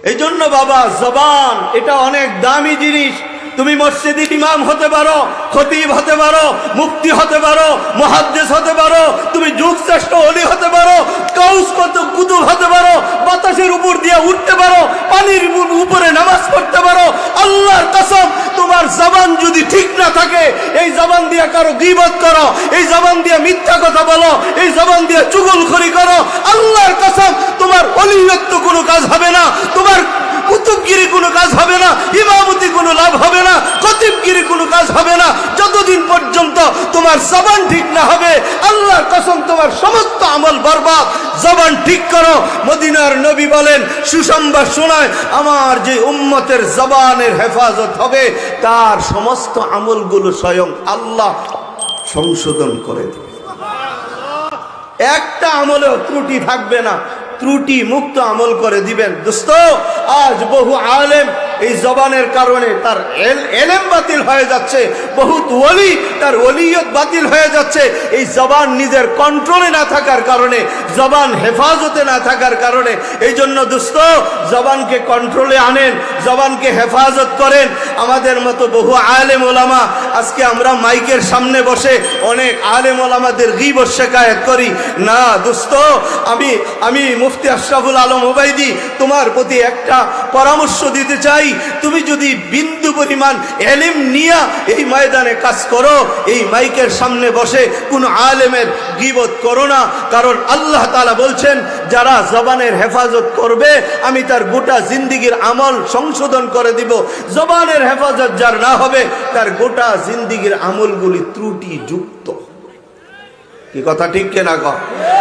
এই জন্য বাবা, জবান এটা অনেক দামি জিনিস। তুমি মসজিদে ইমাম হতে পারো, খতিব হতে পারো, মুফতি হতে পারো, মুহাদ্দিস হতে পারো, তুমি যুগশ্রেষ্ঠ ওলি হতে পারো, কাউস কত কুতুব হতে পারো, বাতাসের উপর দিয়ে উঠতে পারো, পানির উপরে নামাজ পড়তে পারো। আল্লাহর কসম, তোমার জবান যদি ঠিক না থাকে, এই জবান দিয়ে কারো গীবত করো, এই জবান দিয়ে মিথ্যা কথা বলো, এই জবান দিয়ে চুগলখড়ি করো, আল্লাহর কসম তোমার ওলিয়ত্ব কোনো কাজ হবে না, তোমার কুতুবগিরি কোনো কাজ হবে না, ইমামতি কোনো লাভ হবে না, খতিবগিরি কোনো কাজ হবে না, যতদিন পর্যন্ত তোমার জবান ঠিক না হবে। আল্লাহর কসম তোমার সমস্ত আমল বরবাদ। জবান ঠিক করো। মদিনার নবী বলেন, সুসংবাদ শোনায়, আমার যে উম্মতের জবানের হেফাজত হবে, তার সমস্ত আমলগুলো স্বয়ং আল্লাহ সংশোধন করে দেবে। একটা আমলেও ত্রুটি থাকবে না, ত্রুটি মুক্ত আমল করে দিবেন। দোস্ত, আজ বহু আলেম এই জবানের কারণে তার এলেম বাতিল হয়ে যাচ্ছে, বহুত ওলি তার ওলিয়ত বাতিল হয়ে যাচ্ছে, এই জবান নিজের কন্ট্রোলে না থাকার কারণে, জবান হেফাজতে না থাকার কারণে। এই জন্য দোস্ত, জবানকে কন্ট্রোলে আনেন, জবানকে হেফাজত করেন। আমাদের মতো বহু আলেম ওলামা, আজকে আমরা মাইকের সামনে বসে অনেক আলেম ওলামাদের গীবত শিকায়াত করি না। দোস্ত, আমি মুফতি আশরাফুল আলম ওবাইদি তোমার প্রতি একটা পরামর্শ দিতে চাই। তুমি যদি বিন্দু পরিমাণ এলিম নিয়া এই ময়দানে কাজ করো, এই মাইকের সামনে বসে কোন আলেমের গীবত করো না। কারণ আল্লাহ তাআলা বলছেন, যারা জবানের হেফাজত করবে, আমি তার গোটা জিন্দিগির আমল সংশোধন করে দিব। জবানের হেফাজত যার না হবে, তার গোটা জিন্দিগির আমলগুলি ত্রুটিযুক্ত। কি কথা ঠিক কিনা?